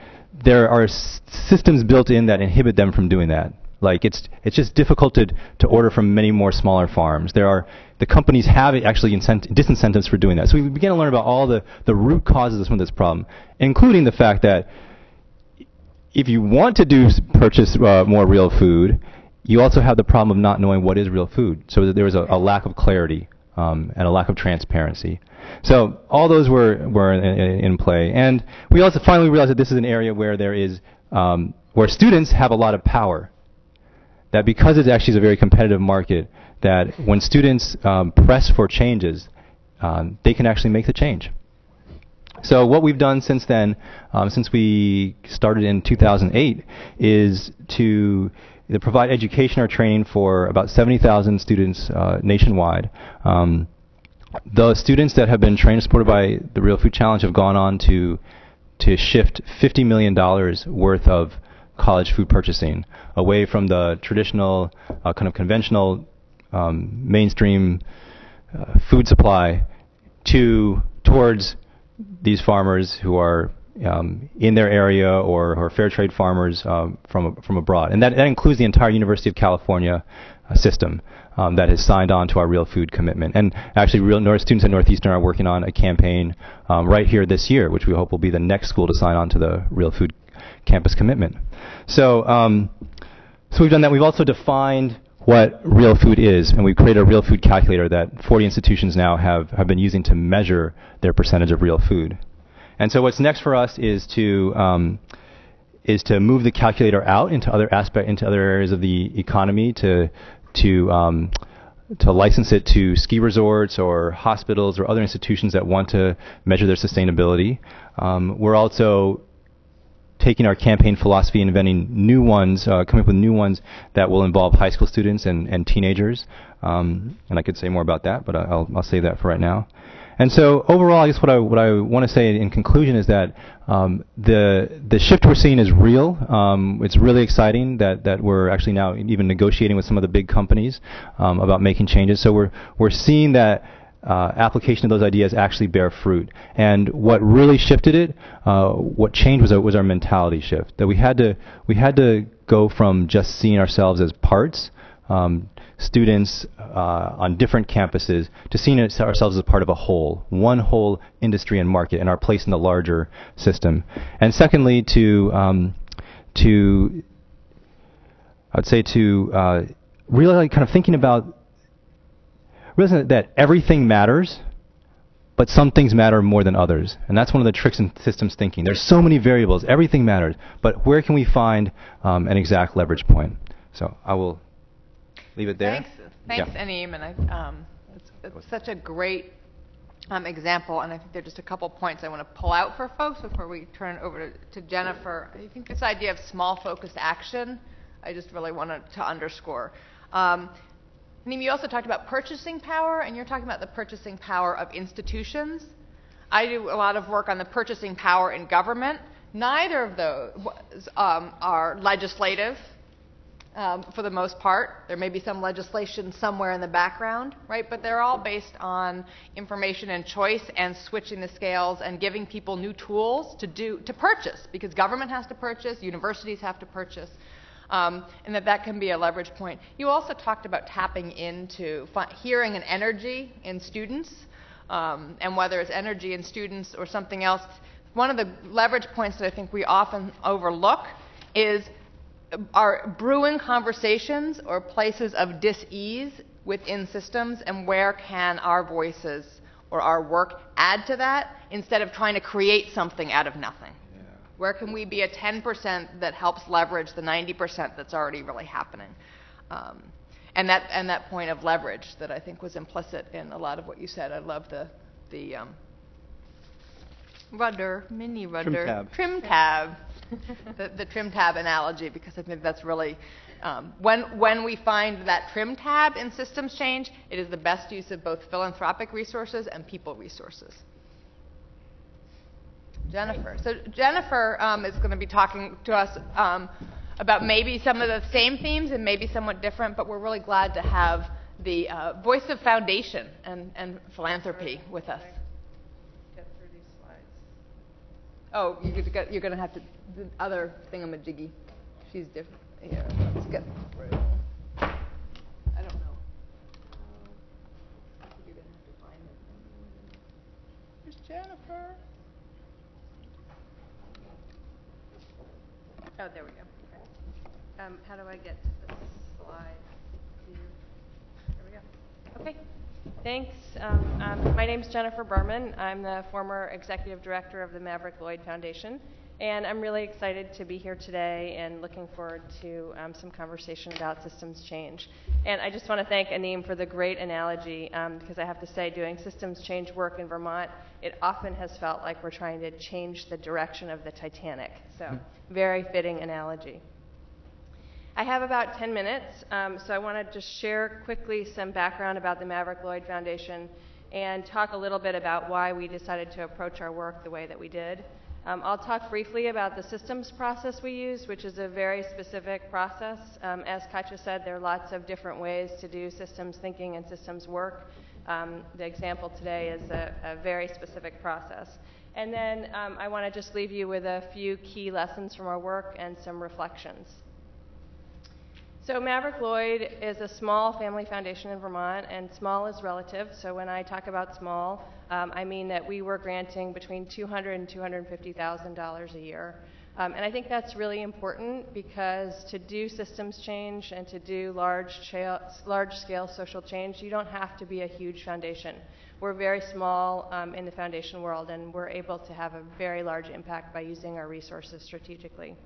Speaker 4: there are systems built in that inhibit them from doing that. Like it's just difficult to order from many more smaller farms. The companies have actually disincentives for doing that. So we began to learn about all the root causes of some of this problem, including the fact that if you want to purchase more real food, you also have the problem of not knowing what is real food. So there was a lack of clarity and a lack of transparency. So all those were in play, and we also finally realized that this is an area where there is where students have a lot of power. That because it actually is a very competitive market, that when students press for changes, they can actually make the change. So what we've done since then, since we started in 2008, is to provide education or training for about 70,000 students nationwide. The students that have been trained and supported by the Real Food Challenge have gone on to shift $50 million worth of college food purchasing away from the traditional kind of conventional mainstream food supply towards these farmers who are in their area or fair trade farmers from abroad. And that includes the entire University of California system that has signed on to our Real Food commitment. And actually, students at Northeastern are working on a campaign right here this year, which we hope will be the next school to sign on to the Real Food campus commitment. So we've done that. We've also defined what real food is, and we've created a real food calculator that 40 institutions now have been using to measure their percentage of real food. And so what's next for us is to move the calculator out into other areas of the economy, to license it to ski resorts or hospitals or other institutions that want to measure their sustainability. We're also taking our campaign philosophy and inventing new ones, coming up with new ones that will involve high school students and teenagers. And I could say more about that, but I'll save that for right now. And so overall, I guess what I want to say in conclusion is that the shift we're seeing is real. It's really exciting that we're actually now even negotiating with some of the big companies about making changes. So we're seeing that application of those ideas actually bear fruit. And what really shifted it, what changed was our mentality shift. That we had to go from just seeing ourselves as parts, students on different campuses, to seeing ourselves as part of a whole, one whole industry and market, and our place in the larger system. And secondly, to really kind of thinking about realizing that everything matters, but some things matter more than others. And that's one of the tricks in systems thinking. There's so many variables. Everything matters. But where can we find an exact leverage point? So I will leave it there.
Speaker 3: Thanks, Anim. And it's such a great example. And I think there are just a couple points I want to pull out for folks before we turn it over to Jennifer. I think this idea of small focused action, I just really wanted to underscore. Anim, you also talked about purchasing power, and you're talking about the purchasing power of institutions. I do a lot of work on the purchasing power in government. Neither of those are legislative for the most part. There may be some legislation somewhere in the background, right? But they're all based on information and choice and switching the scales and giving people new tools to purchase, because government has to purchase, universities have to purchase. And that can be a leverage point. You also talked about tapping into hearing and energy in students, and whether it's energy in students or something else. One of the leverage points that I think we often overlook is our brewing conversations or places of dis-ease within systems, and where can our voices or our work add to that instead of trying to create something out of nothing. Where can we be a 10% that helps leverage the 90% that's already really happening? And that point of leverage that I think was implicit in a lot of what you said. I love the mini rudder, trim tab, the trim tab analogy, because I think that's really when we find that trim tab in systems change, it is the best use of both philanthropic resources and people resources. Jennifer. So Jennifer is going to be talking to us about maybe some of the same themes and maybe somewhat different, but we're really glad to have the voice of foundation and philanthropy with us.
Speaker 5: Get through these slides.
Speaker 3: Oh, you're going to have to, the other thingamajiggy. She's different. Here, let's get through. I don't know. I think you're going to have to find it. Here's Jennifer.
Speaker 5: Oh, there we go. Okay. How do I get to this slide? There we go. Okay. Thanks. My name's Jennifer Berman. I'm the former executive director of the Maverick Lloyd Foundation, and I'm really excited to be here today and looking forward to some conversation about systems change. And I just want to thank Anim for the great analogy, because I have to say, doing systems change work in Vermont, it often has felt like we're trying to change the direction of the Titanic. So, very fitting analogy. I have about 10 minutes, so I want to just share quickly some background about the Maverick Lloyd Foundation and talk a little bit about why we decided to approach our work the way that we did. I'll talk briefly about the systems process we use, which is a very specific process. As Katya said, there are lots of different ways to do systems thinking and systems work. The example today is a very specific process. And then I want to just leave you with a few key lessons from our work and some reflections. So Maverick Lloyd is a small family foundation in Vermont, and small is relative. So when I talk about small, I mean that we were granting between $200,000 and $250,000 a year. And I think that's really important, because to do systems change and to do large-scale social change, you don't have to be a huge foundation. We're very small in the foundation world, and we're able to have a very large impact by using our resources strategically.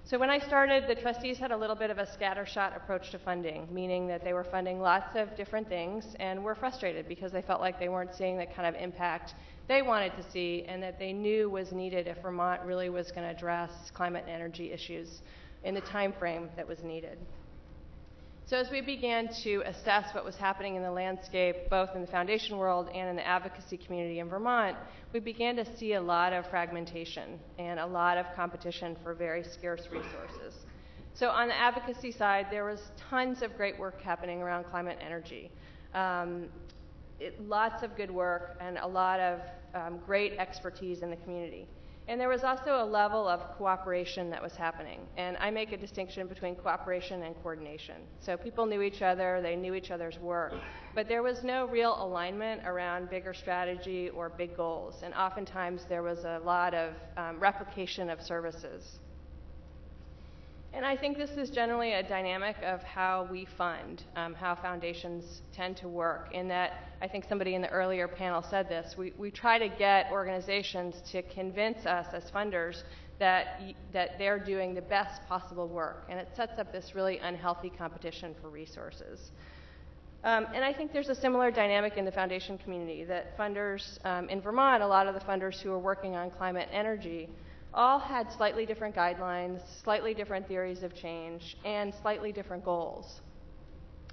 Speaker 5: So when I started, the trustees had a little bit of a scattershot approach to funding, meaning that they were funding lots of different things and were frustrated because they felt like they weren't seeing the kind of impact they wanted to see and that they knew was needed if Vermont really was going to address climate and energy issues in the time frame that was needed. So as we began to assess what was happening in the landscape, both in the foundation world and in the advocacy community in Vermont, we began to see a lot of fragmentation and a lot of competition for very scarce resources. So on the advocacy side, there was tons of great work happening around climate and energy. lots of good work and a lot of great expertise in the community. And there was also a level of cooperation that was happening. And I make a distinction between cooperation and coordination. So people knew each other, they knew each other's work, but there was no real alignment around bigger strategy or big goals. And oftentimes there was a lot of replication of services. And I think this is generally a dynamic of how we fund, how foundations tend to work, in that I think somebody in the earlier panel said this, we try to get organizations to convince us as funders that they're doing the best possible work, and it sets up this really unhealthy competition for resources. And I think there's a similar dynamic in the foundation community, that funders in Vermont, a lot of the funders who are working on climate and energy, all had slightly different guidelines, slightly different theories of change, and slightly different goals.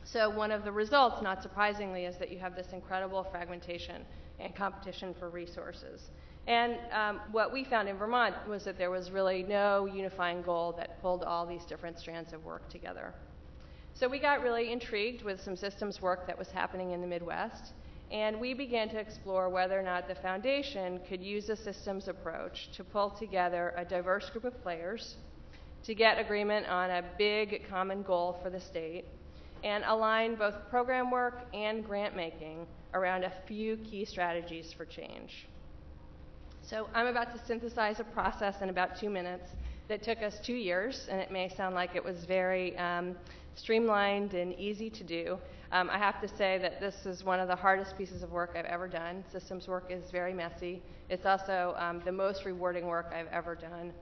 Speaker 5: So one of the results, not surprisingly, is that you have this incredible fragmentation and competition for resources. And what we found in Vermont was that there was really no unifying goal that pulled all these different strands of work together. So we got really intrigued with some systems work that was happening in the Midwest, and we began to explore whether or not the foundation could use a systems approach to pull together a diverse group of players to get agreement on a big common goal for the state and align both program work and grant making around a few key strategies for change. So I'm about to synthesize a process in about 2 minutes that took us 2 years, and it may sound like it was very streamlined and easy to do. I have to say that this is one of the hardest pieces of work I've ever done. Systems work is very messy. It's also the most rewarding work I've ever done,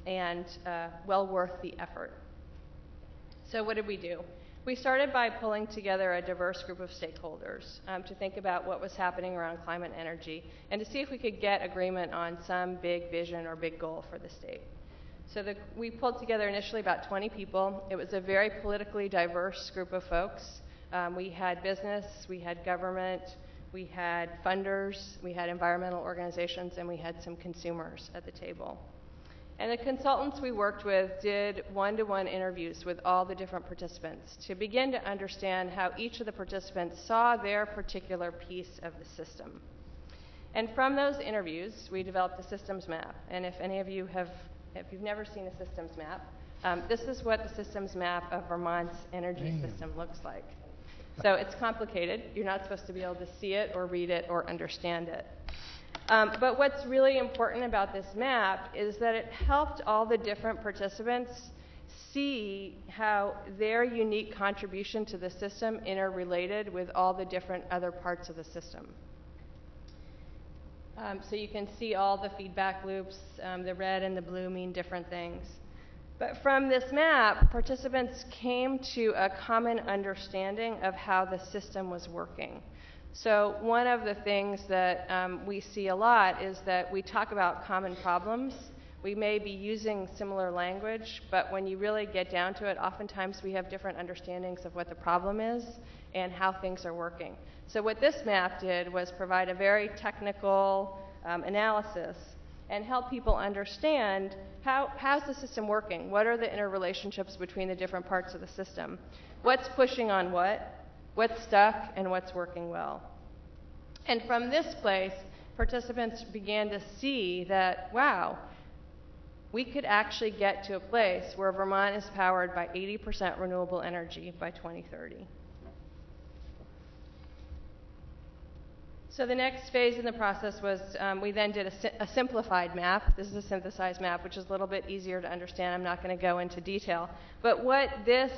Speaker 5: and well worth the effort. So what did we do? We started by pulling together a diverse group of stakeholders to think about what was happening around climate and energy, and to see if we could get agreement on some big vision or big goal for the state. So we pulled together initially about 20 people. It was a very politically diverse group of folks. We had business, we had government, we had funders, we had environmental organizations, and we had some consumers at the table. And the consultants we worked with did one-to-one interviews with all the different participants to begin to understand how each of the participants saw their particular piece of the system. And from those interviews, we developed a systems map. And if any of you if you've never seen a systems map, this is what the systems map of Vermont's energy system looks like. So it's complicated. You're not supposed to be able to see it or read it or understand it. But what's really important about this map is that it helped all the different participants see how their unique contribution to the system interrelated with all the different other parts of the system. So you can see all the feedback loops. The red and the blue mean different things. But from this map, participants came to a common understanding of how the system was working. So one of the things that we see a lot is that we talk about common problems. We may be using similar language, but when you really get down to it, oftentimes we have different understandings of what the problem is and how things are working. So what this map did was provide a very technical analysis and help people understand how's the system working? What are the interrelationships between the different parts of the system? What's pushing on what's stuck, and what's working well? And from this place, participants began to see that, wow, we could actually get to a place where Vermont is powered by 80% renewable energy by 2030. So the next phase in the process was we then did a simplified map. This is a synthesized map, which is a little bit easier to understand. I'm not going to go into detail. But what this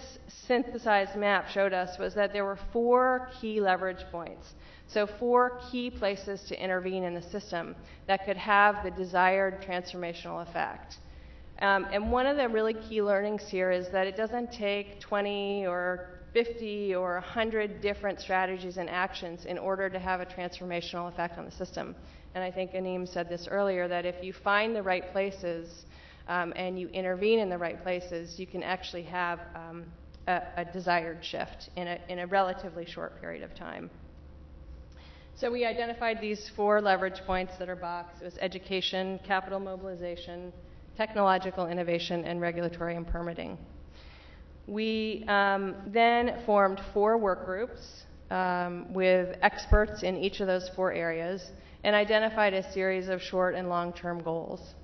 Speaker 5: synthesized map showed us was that there were 4 key leverage points. So 4 key places to intervene in the system that could have the desired transformational effect. And one of the really key learnings here is that it doesn't take 20 or 50 or 100 different strategies and actions in order to have a transformational effect on the system. And I think Anim said this earlier, that if you find the right places and you intervene in the right places, you can actually have a desired shift in a relatively short period of time. So we identified these 4 leverage points that are boxed. It was education, capital mobilization, technological innovation, and regulatory and permitting. We then formed 4 work groups with experts in each of those 4 areas and identified a series of short and long-term goals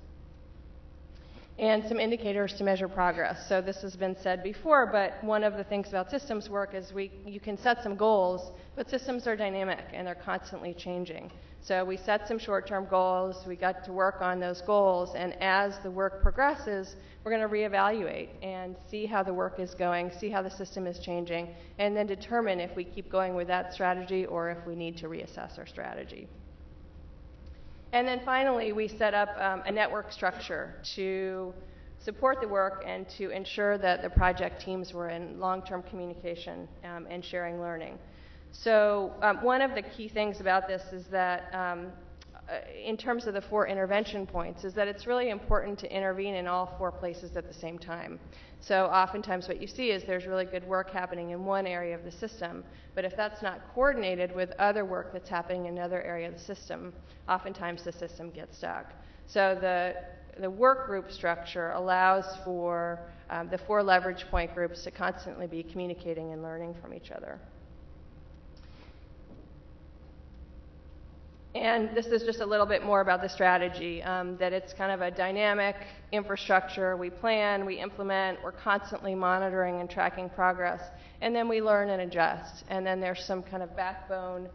Speaker 5: and some indicators to measure progress. So this has been said before, but one of the things about systems work is you can set some goals, but systems are dynamic and they're constantly changing. So we set some short-term goals, we got to work on those goals, and as the work progresses, we're going to reevaluate and see how the work is going, see how the system is changing, and then determine if we keep going with that strategy or if we need to reassess our strategy. And then finally, we set up a network structure to support the work and to ensure that the project teams were in long-term communication and sharing learning. So one of the key things about this is that in terms of the 4 intervention points is that it's really important to intervene in all 4 places at the same time. So oftentimes what you see is there's really good work happening in one area of the system, but if that's not coordinated with other work that's happening in another area of the system, oftentimes the system gets stuck. So the work group structure allows for the 4 leverage point groups to constantly be communicating and learning from each other. And this is just a little bit more about the strategy, that it's kind of a dynamic infrastructure. We plan, we implement, we're constantly monitoring and tracking progress, and then we learn and adjust. And then there's some kind of backbone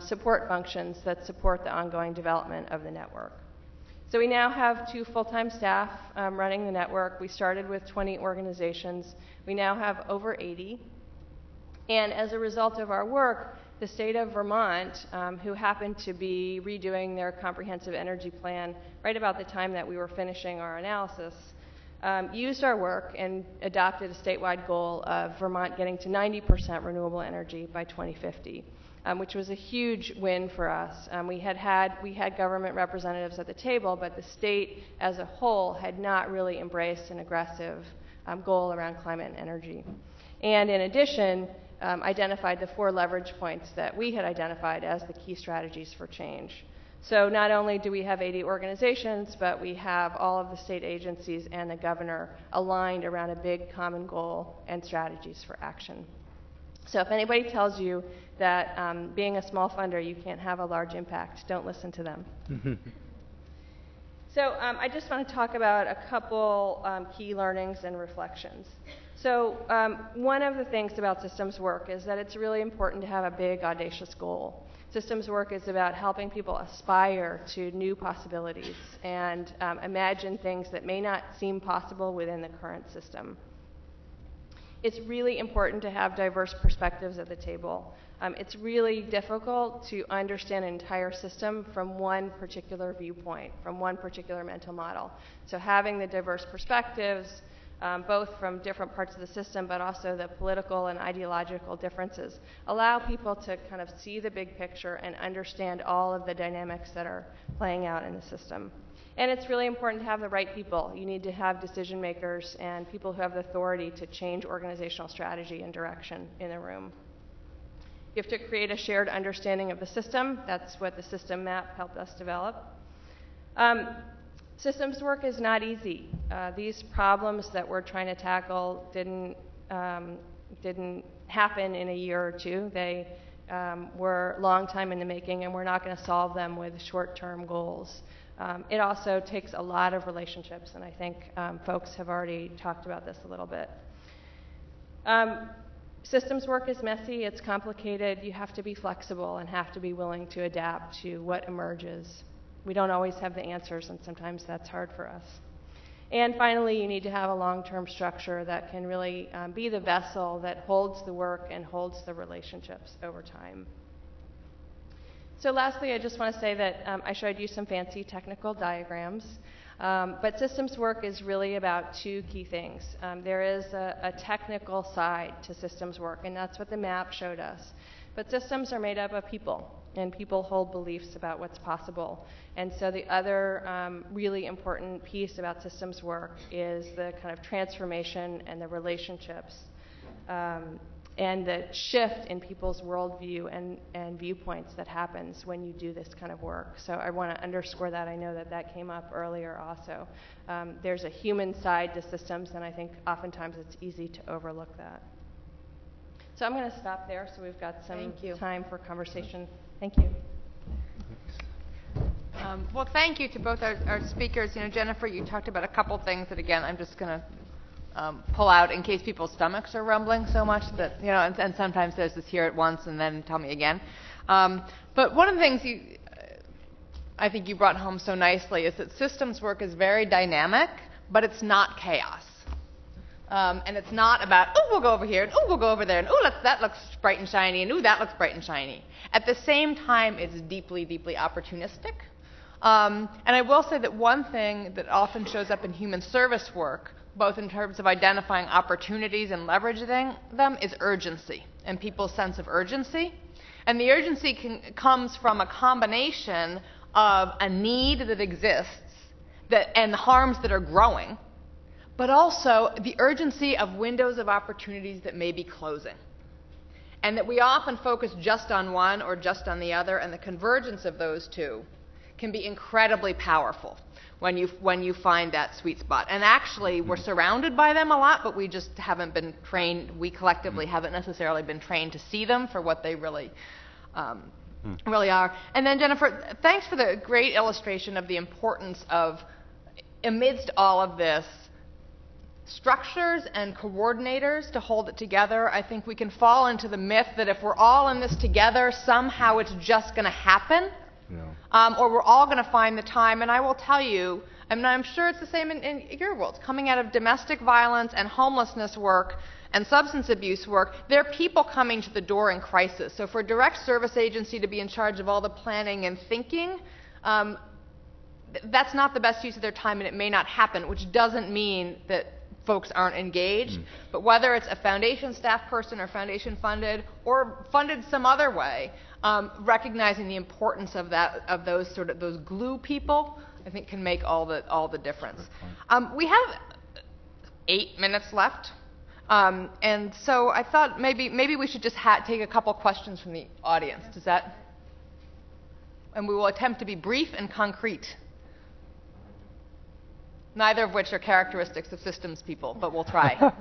Speaker 5: support functions that support the ongoing development of the network. So we now have 2 full-time staff running the network. We started with 20 organizations. We now have over 80. And as a result of our work, the state of Vermont, who happened to be redoing their comprehensive energy plan right about the time that we were finishing our analysis, used our work and adopted a statewide goal of Vermont getting to 90% renewable energy by 2050, which was a huge win for us. We had government representatives at the table, but the state as a whole had not really embraced an aggressive goal around climate and energy. And in addition, identified the 4 leverage points that we had identified as the key strategies for change. So not only do we have 80 organizations, but we have all of the state agencies and the governor aligned around a big common goal and strategies for action. So if anybody tells you that being a small funder, you can't have a large impact, don't listen to them. So I just want to talk about a couple key learnings and reflections. So one of the things about systems work is that it's really important to have a big, audacious goal. Systems work is about helping people aspire to new possibilities and imagine things that may not seem possible within the current system. It's really important to have diverse perspectives at the table. It's really difficult to understand an entire system from one particular viewpoint, from one particular mental model. So having the diverse perspectives, both from different parts of the system, but also the political and ideological differences, allow people to kind of see the big picture and understand all of the dynamics that are playing out in the system. And it's really important to have the right people. You need to have decision makers and people who have the authority to change organizational strategy and direction in the room. You have to create a shared understanding of the system. That's what the system map helped us develop. Systems work is not easy. These problems that we're trying to tackle didn't happen in a year or two. They were a long time in the making, and we're not going to solve them with short-term goals. It also takes a lot of relationships, and I think folks have already talked about this a little bit. Systems work is messy, it's complicated. You have to be flexible and have to be willing to adapt to what emerges. We don't always have the answers, and sometimes that's hard for us. And finally, you need to have a long-term structure that can really be the vessel that holds the work and holds the relationships over time. So lastly, I just want to say that I showed you some fancy technical diagrams, but systems work is really about 2 key things. There is a technical side to systems work, and that's what the map showed us. But systems are made up of people, and people hold beliefs about what's possible. And so the other really important piece about systems work is the kind of transformation and the relationships and the shift in people's worldview and viewpoints that happens when you do this kind of work. So I want to underscore that. I know that that came up earlier also. There's a human side to systems, and I think oftentimes it's easy to overlook that. So I'm going to stop there so we've got some
Speaker 3: Thank you.
Speaker 5: time for conversation. Thank you.
Speaker 3: Well, thank you to both our speakers. Jennifer, you talked about a couple things that, again, I'm just going to pull out in case people's stomachs are rumbling so much that, and sometimes there's this hear it once and then tell me again. But one of the things I think you brought home so nicely is that systems work is very dynamic, but it's not chaos. And it's not about, oh, we'll go over here, and oh, we'll go over there, and oh, that looks bright and shiny, and oh, that looks bright and shiny. At the same time, it's deeply, deeply opportunistic. And I will say that one thing that often shows up in human service work, both in terms of identifying opportunities and leveraging them, is urgency and people's sense of urgency. And the urgency comes from a combination of a need that exists and the harms that are growing, but also the urgency of windows of opportunities that may be closing. And that we often focus just on one or just on the other, and the convergence of those two can be incredibly powerful when you find that sweet spot. And actually, we're surrounded by them a lot, but we just haven't been trained, we collectively haven't necessarily been trained to see them for what they really are. And then, Jennifer, thanks for the great illustration of the importance of, amidst all of this, structures and coordinators to hold it together. I think we can fall into the myth that if we're all in this together, somehow it's just going to happen. Or we're all going to find the time. And I will tell you, and I'm sure it's the same in your world, coming out of domestic violence and homelessness work and substance abuse work, there are people coming to the door in crisis. So for a direct service agency to be in charge of all the planning and thinking, that's not the best use of their time, and it may not happen, which doesn't mean that folks aren't engaged. But whether it's a foundation staff person or foundation funded or funded some other way, recognizing the importance of those glue people, I think can make all the difference. We have 8 minutes left, and so I thought maybe we should just take a couple questions from the audience. Does that? And we will attempt to be brief and concrete. Neither of which are characteristics of systems people, but we'll try.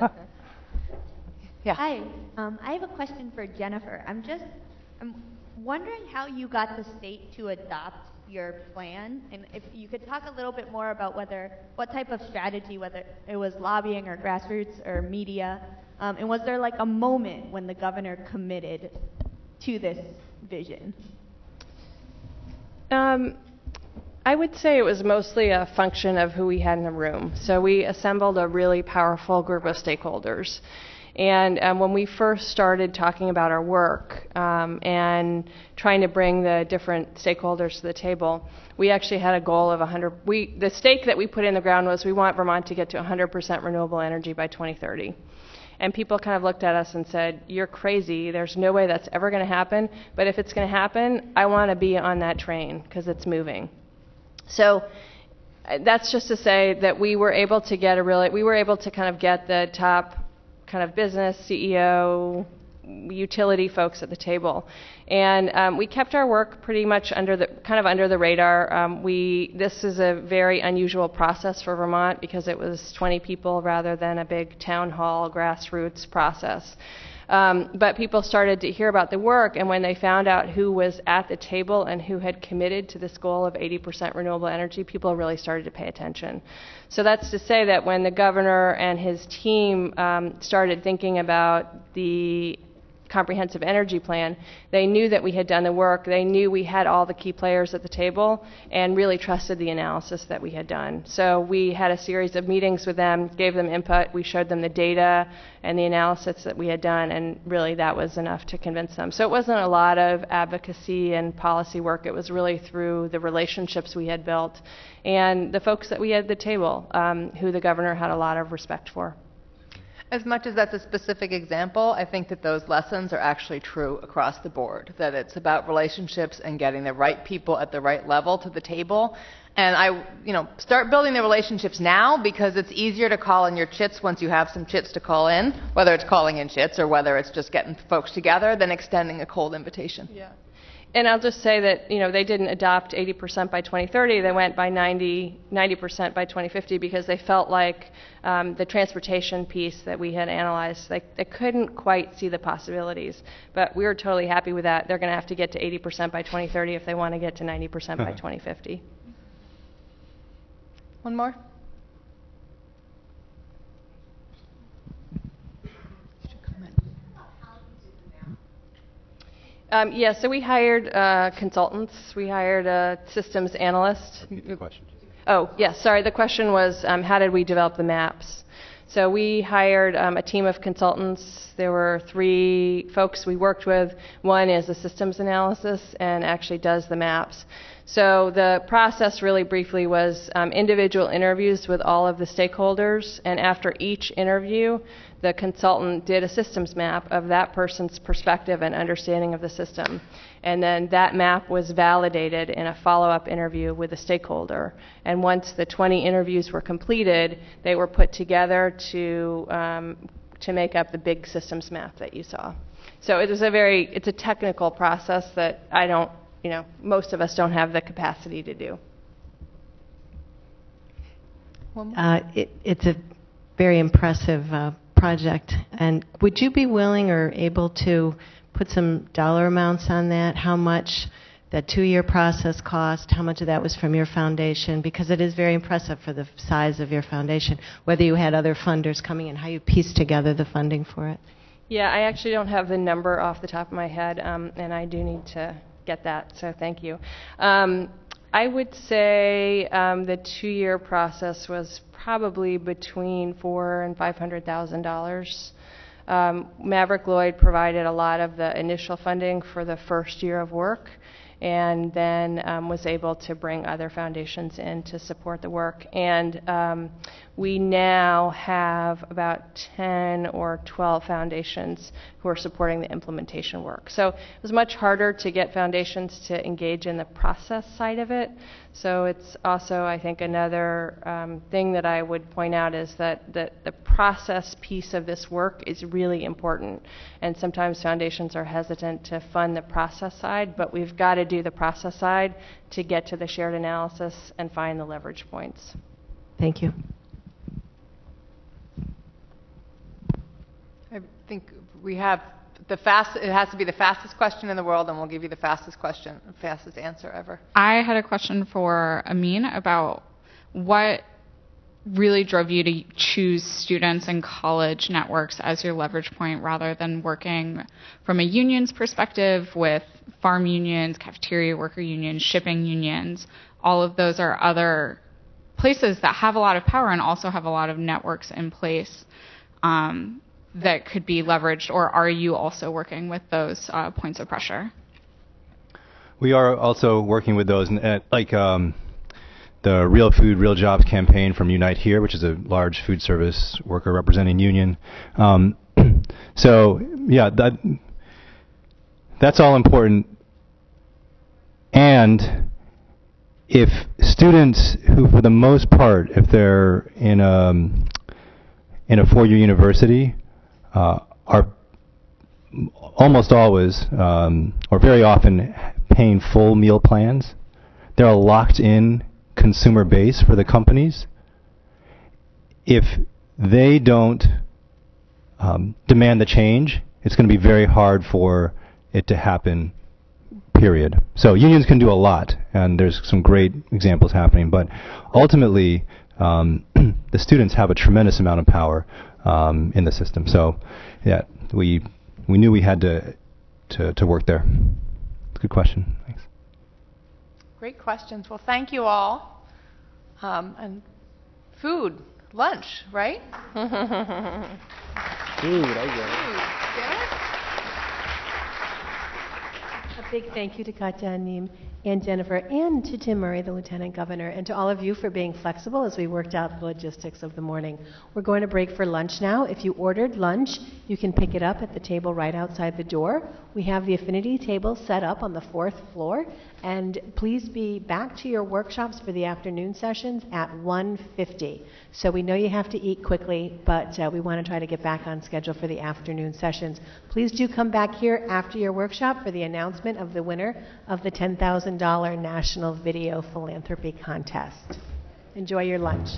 Speaker 3: Yeah.
Speaker 6: Hi. I have a question for Jennifer. I'm wondering how you got the state to adopt your plan, and if you could talk a little bit more about what type of strategy, whether it was lobbying or grassroots or media, and was there like a moment when the governor committed to this vision?
Speaker 5: I would say it was mostly a function of who we had in the room. So we assembled a really powerful group of stakeholders. And when we first started talking about our work and trying to bring the different stakeholders to the table, we actually had a goal of 100. The stake that we put in the ground was we want Vermont to get to 100% renewable energy by 2030. And people kind of looked at us and said, you're crazy. There's no way that's ever going to happen. But if it's going to happen, I want to be on that train because it's moving. So that's just to say that we were able to get kind of get the top kind of business, CEO, utility folks at the table. And we kept our work pretty much under the radar. This is a very unusual process for Vermont because it was 20 people rather than a big town hall grassroots process. But people started to hear about the work, and when they found out who was at the table and who had committed to this goal of 80% renewable energy, people really started to pay attention. So that's to say that when the governor and his team started thinking about the comprehensive energy plan, they knew that we had done the work, they knew we had all the key players at the table, and really trusted the analysis that we had done. So we had a series of meetings with them, gave them input, we showed them the data and the analysis that we had done, and really that was enough to convince them. So it wasn't a lot of advocacy and policy work, it was really through the relationships we had built and the folks that we had at the table, who the governor had a lot of respect for.
Speaker 3: As much as that's a specific example, I think that those lessons are actually true across the board, that it's about relationships and getting the right people at the right level to the table. And start building the relationships now, because it's easier to call in your chits once you have some chits to call in, whether it's calling in chits or whether it's just getting folks together, than extending a cold invitation.
Speaker 5: Yeah. And I'll just say that, they didn't adopt 80% by 2030. They went by 90% by 2050 because they felt like the transportation piece that we had analyzed, they couldn't quite see the possibilities. But we were totally happy with that. They're going to have to get to 80% by 2030 if they want to get to 90% by 2050.
Speaker 3: One more?
Speaker 5: Yeah, so we hired consultants. We hired a systems analyst.
Speaker 4: The question.
Speaker 5: Oh, yes, sorry. The question was, how did we develop the maps? So we hired a team of consultants. There were 3 folks we worked with. One is a systems analysis and actually does the maps. So the process really briefly was individual interviews with all of the stakeholders, and after each interview, the consultant did a systems map of that person's perspective and understanding of the system. And then that map was validated in a follow-up interview with a stakeholder. And once the 20 interviews were completed, they were put together to make up the big systems map that you saw. So it's a technical process that most of us don't have the capacity to do.
Speaker 7: It's a very impressive project. And would you be willing or able to put some dollar amounts on that? How much that 2-year process cost? How much of that was from your foundation? Because it is very impressive for the size of your foundation, whether you had other funders coming in, how you pieced together the funding for it.
Speaker 5: Yeah, I actually don't have the number off the top of my head, and I do need to get that, so thank you. I would say the 2-year process was probably between $400,000 and $500,000. Maverick Lloyd provided a lot of the initial funding for the first year of work, and then was able to bring other foundations in to support the work. And we now have about 10 or 12 foundations who are supporting the implementation work. So it was much harder to get foundations to engage in the process side of it. So it's also, I think, another thing that I would point out is that the process piece of this work is really important. And sometimes foundations are hesitant to fund the process side, but we've got to do the process side to get to the shared analysis and find the leverage points.
Speaker 7: Thank you.
Speaker 3: I think we have it has to be the fastest question in the world, and we'll give you the fastest answer ever.
Speaker 8: I had a question for Amin about what really drove you to choose students and college networks as your leverage point rather than working from a union's perspective with farm unions, cafeteria worker unions, shipping unions. All of those are other places that have a lot of power and also have a lot of networks in place that could be leveraged, or are you also working with those points of pressure?
Speaker 4: We are also working with those, like the Real Food, Real Jobs campaign from Unite Here, which is a large food service worker representing union. So, yeah, that's all important. And if students who, for the most part, if they're in a 4-year university, are almost always, or very often, paying full meal plans. They're a locked-in consumer base for the companies. If they don't demand the change, it's going to be very hard for it to happen, period. So unions can do a lot, and there's some great examples happening, but ultimately, the students have a tremendous amount of power in the system. So, yeah, we knew we had to work there. It's a good question. Thanks.
Speaker 3: Great questions. Well, thank you all. And food, lunch, right?
Speaker 4: Food, I
Speaker 3: Yes?
Speaker 7: A big thank you to Katya and Anim.
Speaker 9: and Jennifer, and to Tim Murray, the Lieutenant Governor, and to all of you for being flexible as we worked out the logistics of the morning. We're going to break for lunch now. If you ordered lunch, you can pick it up at the table right outside the door. We have the affinity table set up on the 4th floor, and please be back to your workshops for the afternoon sessions at 1:50. So we know you have to eat quickly, but we want to try to get back on schedule for the afternoon sessions. Please do come back here after your workshop for the announcement of the winner of the $10,000 National Video Philanthropy Contest. Enjoy your lunch.